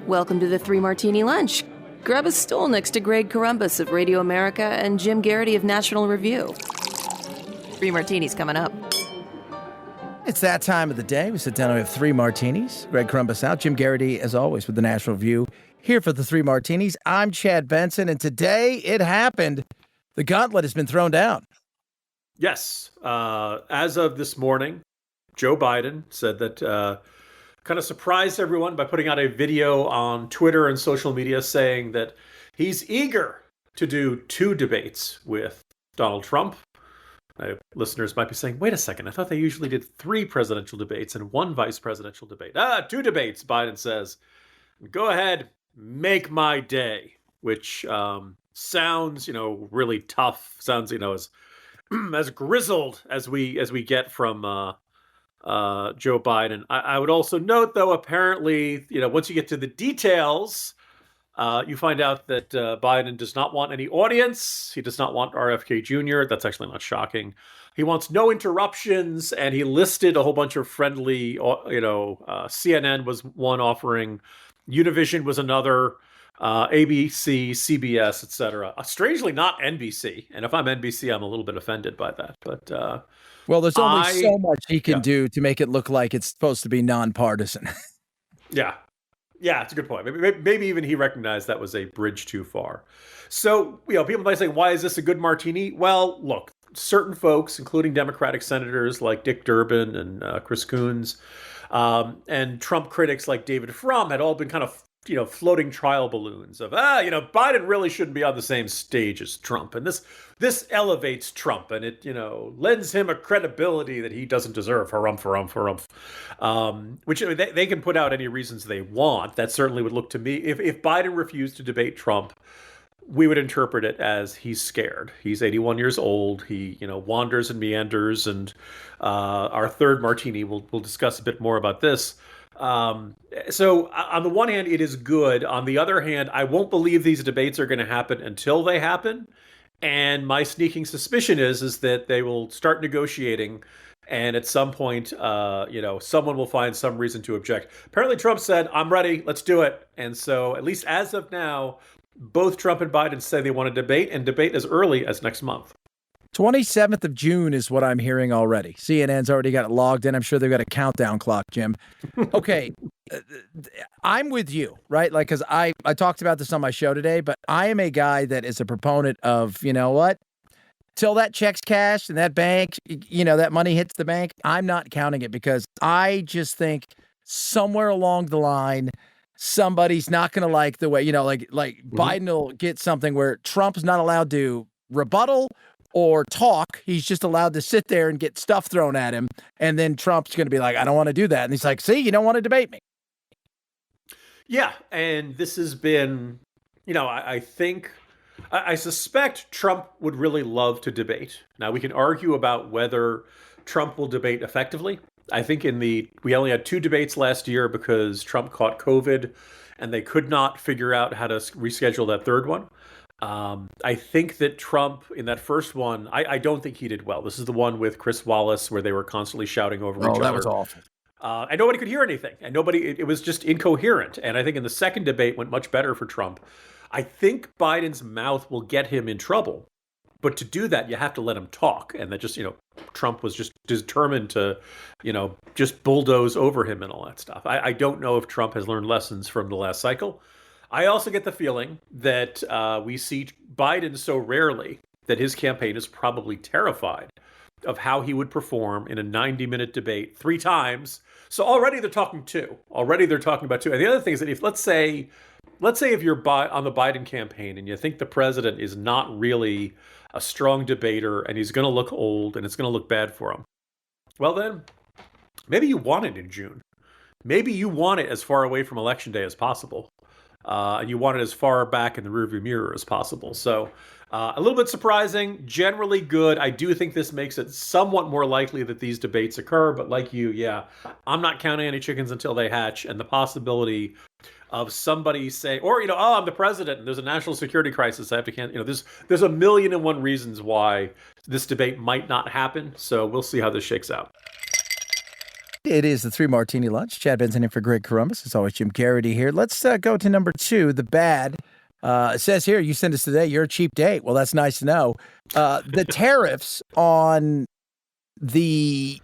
Welcome to the Three Martini Lunch. Grab a stool next to Greg Columbus of Radio America and Jim Garrity of National Review. Three martinis coming up. It's that time of the day. We sit down and we have three martinis. Greg Columbus out. Jim Garrity, as always, with the National Review. Here for the Three Martinis. I'm Chad Benson, and today it happened. The gauntlet has been thrown down. Yes. As of this morning, Joe Biden said that kind of surprised everyone by putting out a video on Twitter and social media saying that he's eager to do two debates with Donald Trump. Listeners might be saying, wait a second, I thought they usually did 3 presidential debates and 1 vice presidential debate. 2 debates, Biden says. Go ahead, make my day, which sounds, really tough. Sounds, as grizzled as we get from Joe Biden. I would also note, though, apparently, once you get to the details, you find out that Biden does not want any audience. He does not want RFK Jr. That's actually not shocking. He wants no interruptions, and he listed a whole bunch of friendly, CNN was one offering, Univision was another, ABC, CBS, etc. Strangely, not NBC. And if I'm NBC, I'm a little bit offended by that. But well, there's only so much he can do to make it look like it's supposed to be nonpartisan. Yeah, it's a good point. Maybe even he recognized that was a bridge too far. So, people might say, why is this a good martini? Well, look, certain folks, including Democratic senators like Dick Durbin and Chris Coons, and Trump critics like David Frum had all been kind of, floating trial balloons of, Biden really shouldn't be on the same stage as Trump. And this elevates Trump, and it, lends him a credibility that he doesn't deserve. Harumph. Which they can put out any reasons they want. That certainly would look to me, if Biden refused to debate Trump, we would interpret it as he's scared. He's 81 years old. He, wanders and meanders. And our third martini, we'll discuss a bit more about this. So on the one hand, it is good. On the other hand, I won't believe these debates are going to happen until they happen. And my sneaking suspicion is that they will start negotiating. And at some point, someone will find some reason to object. Apparently, Trump said, I'm ready. Let's do it. And so at least as of now, both Trump and Biden say they want to debate and debate as early as next month. 27th of June is what I'm hearing already. CNN's already got it logged in. I'm sure they've got a countdown clock, Jim. Okay, I'm with you, right? Like, because I talked about this on my show today, but I am a guy that is a proponent of, till that check's cashed and that bank, that money hits the bank, I'm not counting it because I just think somewhere along the line, somebody's not going to like the way, Biden will get something where Trump's not allowed to rebuttal or talk. He's just allowed to sit there and get stuff thrown at him. And then Trump's going to be like, I don't want to do that. And he's like, see, you don't want to debate me. Yeah. And this has been, I suspect Trump would really love to debate. Now, we can argue about whether Trump will debate effectively. I think we only had 2 debates last year because Trump caught COVID and they could not figure out how to reschedule that third one. I think that Trump in that first one, I don't think he did well. This is the one with Chris Wallace where they were constantly shouting over each other. Oh, that was awful. And nobody could hear anything. And it was just incoherent. And I think in the second debate went much better for Trump. I think Biden's mouth will get him in trouble. But to do that, you have to let him talk. And that just, Trump was just determined to, just bulldoze over him and all that stuff. I don't know if Trump has learned lessons from the last cycle. I also get the feeling that we see Biden so rarely that his campaign is probably terrified of how he would perform in a 90-minute debate 3 times. So already they're talking 2. Already they're talking about 2. And the other thing is that if let's say if you're on the Biden campaign and you think the president is not really a strong debater and he's going to look old and it's going to look bad for him, well then maybe you want it in June. Maybe you want it as far away from Election Day as possible. And you want it as far back in the rearview mirror as possible. So a little bit surprising, generally good. I do think this makes it somewhat more likely that these debates occur. But like you, I'm not counting any chickens until they hatch. And the possibility of somebody saying, or, I'm the president and there's a national security crisis, I have to cancel. There's a million and one reasons why this debate might not happen. So we'll see how this shakes out. It is the Three Martini Lunch. Chad Benson in for Greg Columbus. It's always Jim Garrity here. Let's go to number 2, the bad. It says here, you sent us today, you're a cheap date. Well, that's nice to know. The tariffs on the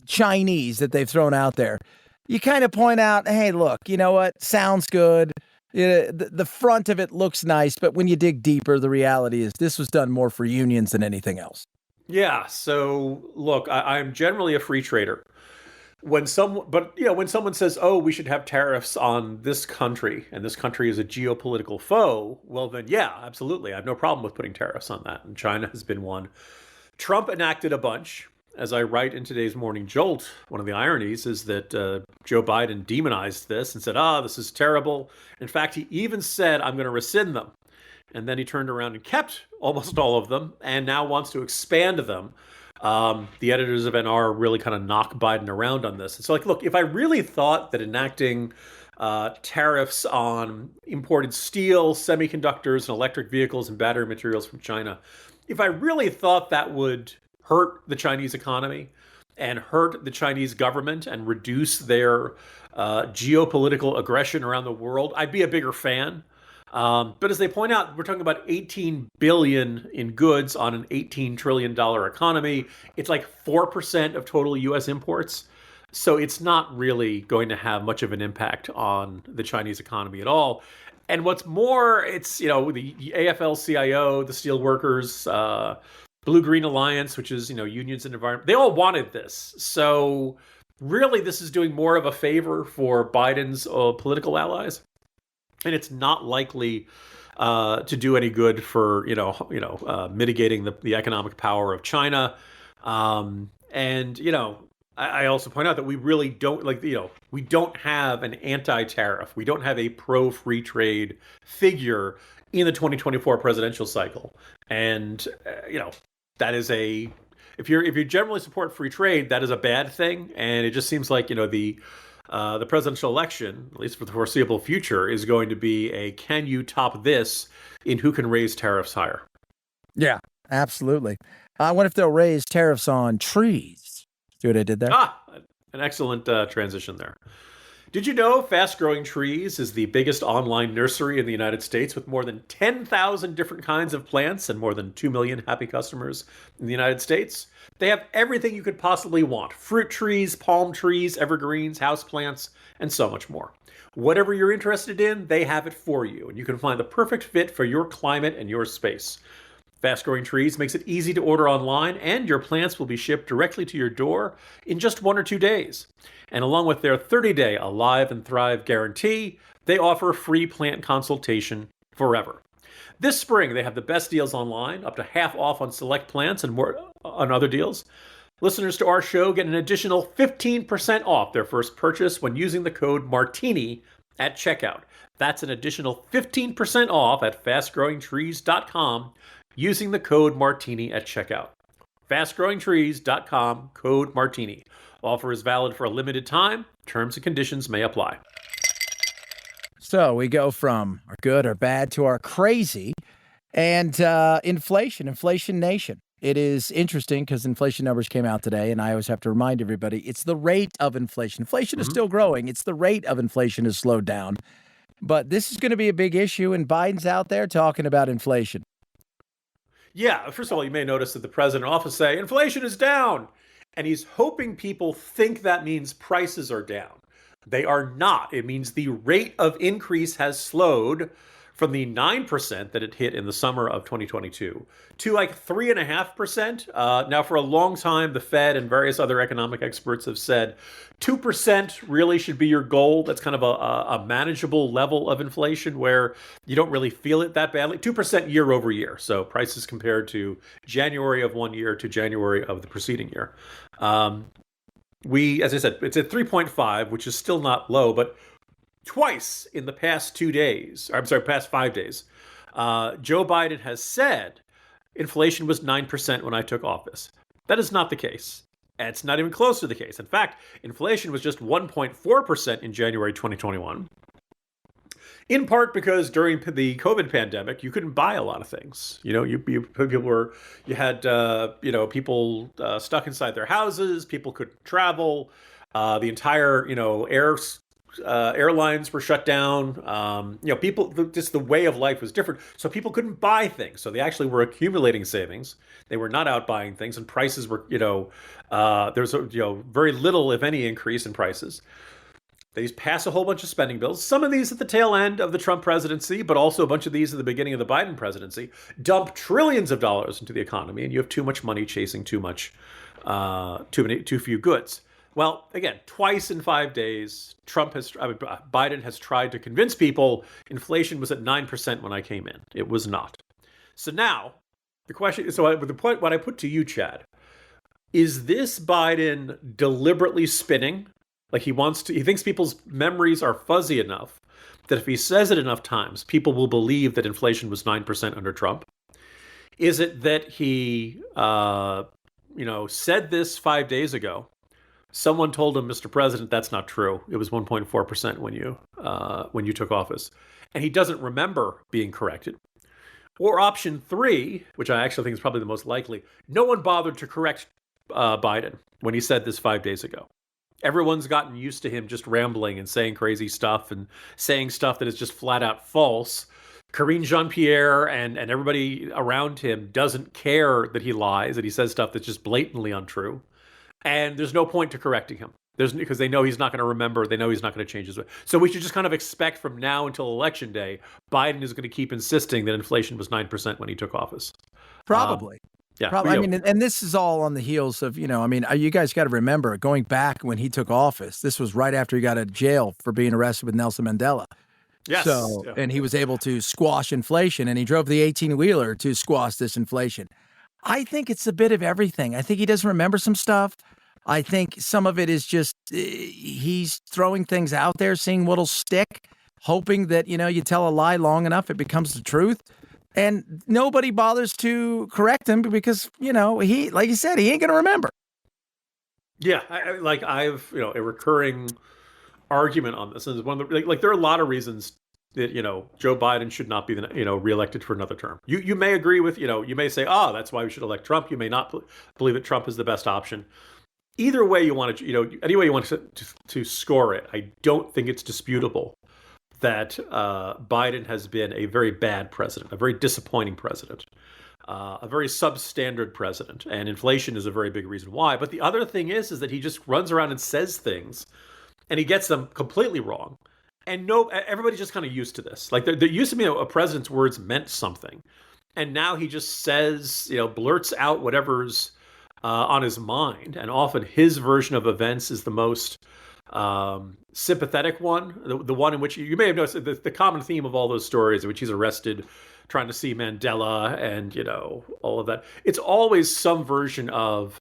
Chinese that they've thrown out there. You kind of point out, hey, look, you know what? Sounds good. The front of it looks nice, but when you dig deeper, the reality is this was done more for unions than anything else. Yeah. So look, I'm generally a free trader. When someone says, "Oh, we should have tariffs on this country," and this country is a geopolitical foe, well, then yeah, absolutely, I have no problem with putting tariffs on that. And China has been one. Trump enacted a bunch. As I write in today's Morning Jolt, one of the ironies is that Joe Biden demonized this and said, this is terrible. In fact, he even said, I'm going to rescind them. And then he turned around and kept almost all of them and now wants to expand them. The editors of NR really kind of knock Biden around on this. It's like, look, if I really thought that enacting tariffs on imported steel, semiconductors, and electric vehicles and battery materials from China, if I really thought that would hurt the Chinese economy and hurt the Chinese government and reduce their geopolitical aggression around the world, I'd be a bigger fan. But as they point out, we're talking about 18 billion in goods on an $18 trillion economy. It's like 4% of total U.S. imports. So it's not really going to have much of an impact on the Chinese economy at all. And what's more, it's, the AFL-CIO, the steelworkers, Blue-Green Alliance, which is, unions and environment, they all wanted this. So really, this is doing more of a favor for Biden's political allies. And it's not likely to do any good for, mitigating the economic power of China. I also point out that we really don't we don't have an anti-tariff. We don't have a pro-free trade figure in the 2024 presidential cycle. And, that is if you generally support free trade, that is a bad thing. And it just seems like, the presidential election, at least for the foreseeable future, is going to be a can you top this in who can raise tariffs higher. Yeah, absolutely. I wonder if they'll raise tariffs on trees. See what I did there? An excellent transition there. Did you know Fast Growing Trees is the biggest online nursery in the United States with more than 10,000 different kinds of plants and more than 2 million happy customers in the United States? They have everything you could possibly want. Fruit trees, palm trees, evergreens, houseplants, and so much more. Whatever you're interested in, they have it for you, and you can find the perfect fit for your climate and your space. Fast Growing Trees makes it easy to order online, and your plants will be shipped directly to your door in just 1 or 2 days. And along with their 30-day Alive and Thrive guarantee, they offer a free plant consultation forever. This spring, they have the best deals online, up to half off on select plants and more on other deals. Listeners to our show get an additional 15% off their first purchase when using the code MARTINI at checkout. That's an additional 15% off at fastgrowingtrees.com using the code MARTINI at checkout. fastgrowingtrees.com, code MARTINI. Offer is valid for a limited time. Terms and conditions may apply. So we go from our good or bad to our crazy and inflation nation. It is interesting because inflation numbers came out today, and I always have to remind everybody, it's the rate of inflation. Inflation is still growing. It's the rate of inflation has slowed down. But this is going to be a big issue, and Biden's out there talking about inflation. Yeah, first of all, you may notice that the president often say, inflation is down. And he's hoping people think that means prices are down. They are not. It means the rate of increase has slowed from the 9% that it hit in the summer of 2022 to like 3.5%. Now, for a long time, the Fed and various other economic experts have said 2% really should be your goal. That's kind of a manageable level of inflation where you don't really feel it that badly. 2% year over year. So prices compared to January of one year to January of the preceding year. As I said, it's at 3.5, which is still not low, but twice in the past 5 days, Joe Biden has said inflation was 9% when I took office. That is not the case. It's not even close to the case. In fact, inflation was just 1.4% in January 2021. In part because during the COVID pandemic, you couldn't buy a lot of things. You had people stuck inside their houses. People couldn't travel. The entire, airlines were shut down. People, just the way of life was different. So people couldn't buy things. So they actually were accumulating savings. They were not out buying things, and prices were, there was, very little, if any, increase in prices. They pass a whole bunch of spending bills. Some of these at the tail end of the Trump presidency, but also a bunch of these at the beginning of the Biden presidency. Dump trillions of dollars into the economy, and you have too much money chasing too few goods. Well, again, twice in 5 days, Biden has tried to convince people inflation was at 9% when I came in. It was not. So now the question. What I put to you, Chad, is this Biden deliberately spinning? Like he thinks people's memories are fuzzy enough that if he says it enough times, people will believe that inflation was 9% under Trump. Is it that he, said this 5 days ago? Someone told him, Mr. President, that's not true. It was 1.4% when you took office, and he doesn't remember being corrected. Or option 3, which I actually think is probably the most likely, no one bothered to correct Biden when he said this 5 days ago. Everyone's gotten used to him just rambling and saying crazy stuff and saying stuff that is just flat out false. Karine Jean-Pierre and everybody around him doesn't care that he lies, that he says stuff that's just blatantly untrue. And there's no point to correcting him. Because they know he's not going to remember. They know he's not going to change his way. So we should just kind of expect from now until Election Day, Biden is going to keep insisting that inflation was 9% when he took office. Probably. Yeah, probably. I mean, and this is all on the heels of, you guys got to remember going back when he took office. This was right after he got out of jail for being arrested with Nelson Mandela. Yes. So, and he was able to squash inflation, and he drove the 18-wheeler to squash this inflation. I think it's a bit of everything. I think he doesn't remember some stuff. I think some of it is just he's throwing things out there, seeing what'll stick, hoping that, you tell a lie long enough, it becomes the truth. And nobody bothers to correct him because, he, like you said, he ain't going to remember. Yeah, I've a recurring argument on this. And one of the, there are a lot of reasons that, Joe Biden should not be, reelected for another term. You may agree with, you may say, that's why we should elect Trump. You may not believe that Trump is the best option. Either way you want to, any way you want to score it, I don't think it's disputable that Biden has been a very bad president, a very disappointing president, a very substandard president, and inflation is a very big reason why. But the other thing is that he just runs around and says things, and he gets them completely wrong. And everybody's just kind of used to this. Like there used to be a president's words meant something, and now he just says, blurts out whatever's on his mind, and often his version of events is the most sympathetic one, the one in which you may have noticed the common theme of all those stories in which he's arrested trying to see Mandela and all of that. It's always some version of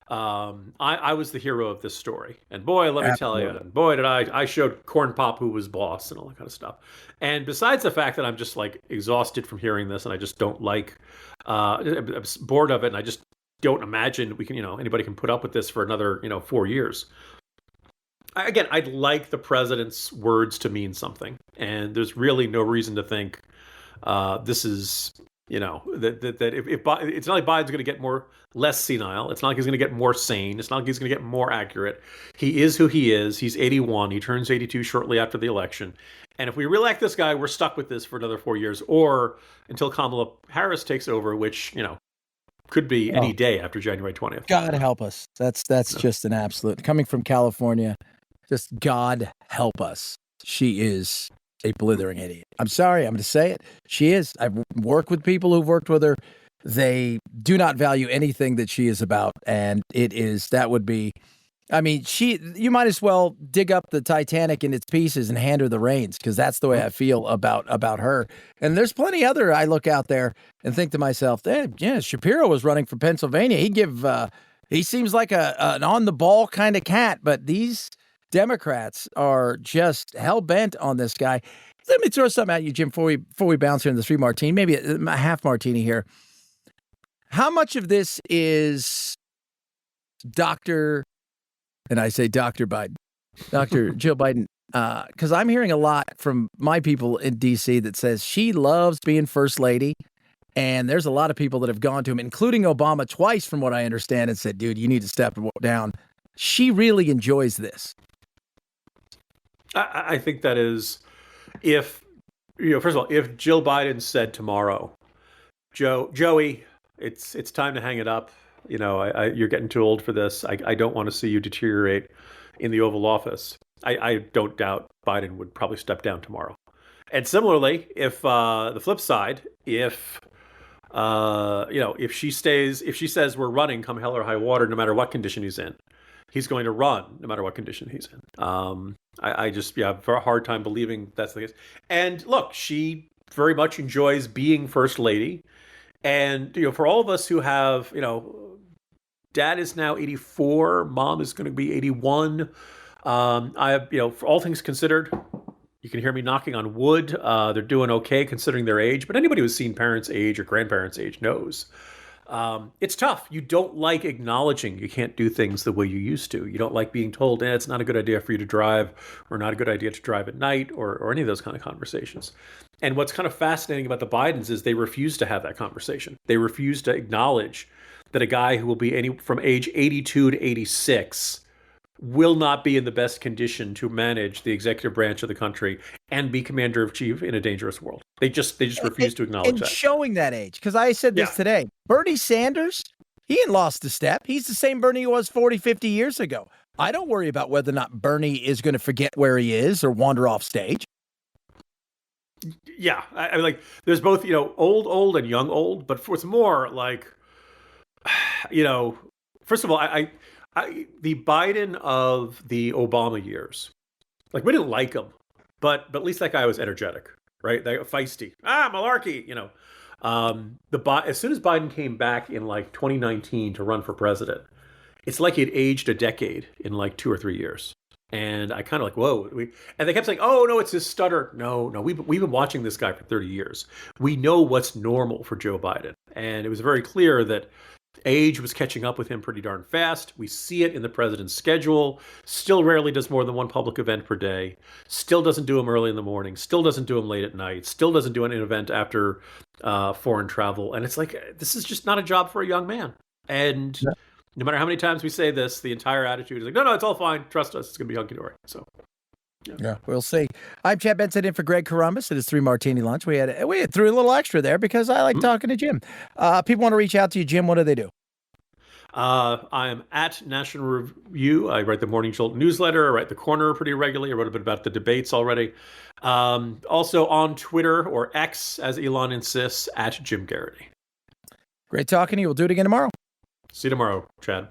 I was the hero of this story, and boy, let me tell you, and boy, did I showed Corn Pop who was boss and all that kind of stuff. And besides the fact that I'm just exhausted from hearing this, and I just don't I'm bored of it, and I just don't imagine we can, anybody can put up with this for another, 4 years. Again, I'd like the president's words to mean something, and there's really no reason to think this is, that if it's not like Biden's going to get less senile. It's not like he's going to get more sane. It's not like he's going to get more accurate. He is who he is. He's 81. He turns 82 shortly after the election. And if we reelect this guy, we're stuck with this for another 4 years, or until Kamala Harris takes over, which, could be any day after January 20th. God help us. That's just an absolute. Coming from California, just God help us. She is a blithering idiot. I'm sorry. I'm going to say it. She is. I've worked with people who've worked with her. They do not value anything that she is about. And that would be, you might as well dig up the Titanic in its pieces and hand her the reins, because that's the way I feel about her. And there's plenty other, I look out there and think to myself, Shapiro was running for Pennsylvania. He seems like an on the ball kind of cat, but these Democrats are just hell bent on this guy. Let me throw something at you, Jim, before we bounce here in the 3 martini, maybe a half martini here. How much of this is and I say Dr. Biden, Dr. Jill Biden, because I'm hearing a lot from my people in D.C. that says she loves being first lady. And there's a lot of people that have gone to him, including Obama twice, from what I understand, and said, dude, you need to step down. she really enjoys this. I think that is, if, first of all, if Jill Biden said tomorrow, Joey, it's time to hang it up. You're getting too old for this. I don't want to see you deteriorate in the Oval Office. I don't doubt Biden would probably step down tomorrow. And similarly, if the flip side, if she says we're running come hell or high water, no matter what condition he's in, he's going to run no matter what condition he's in. I just have a hard time believing that's the case. And look, she very much enjoys being first lady. And, for all of us who have, dad is now 84, mom is going to be 81. I have, for all things considered, you can hear me knocking on wood. They're doing okay considering their age. But anybody who's seen parents' age or grandparents' age knows it's tough. You don't like acknowledging you can't do things the way you used to. You don't like being told, it's not a good idea for you to drive, or not a good idea to drive at night, or any of those kind of conversations. And what's kind of fascinating about the Bidens is they refuse to have that conversation. They refuse to acknowledge that a guy who will be from age 82 to 86 will not be in the best condition to manage the executive branch of the country and be commander in chief in a dangerous world. They just refuse to acknowledge that. And showing that age, because I said this today, Bernie Sanders, he ain't lost a step. He's the same Bernie he was 40, 50 years ago. I don't worry about whether or not Bernie is going to forget where he is or wander off stage. Yeah, I mean, like, there's both, old and young old, but what's more like, first of all, the Biden of the Obama years, like, we didn't like him, but at least that guy was energetic, right? Feisty, malarkey, as soon as Biden came back in like 2019 to run for president, it's like he'd aged a decade in like 2 or 3 years. And I kind of like, whoa. And they kept saying, oh, no, it's his stutter. No, we've been watching this guy for 30 years. We know what's normal for Joe Biden. And it was very clear that age was catching up with him pretty darn fast. We see it in the president's schedule. Still rarely does more than one public event per day. Still doesn't do them early in the morning. Still doesn't do them late at night. Still doesn't do an event after foreign travel. And it's like, this is just not a job for a young man. And no matter how many times we say this, the entire attitude is like, no, it's all fine. Trust us. It's going to be hunky-dory. So, yeah, we'll see. I'm Chad Benson in for Greg Corombos. It is 3 Martini Lunch. We threw a little extra there because I like talking to Jim. People want to reach out to you, Jim. What do they do? I am at National Review. I write the Morning Jolt newsletter. I write the Corner pretty regularly. I wrote a bit about the debates already. Also on Twitter, or X, as Elon insists, at Jim Garrity. Great talking to you. We'll do it again tomorrow. See you tomorrow, Chad.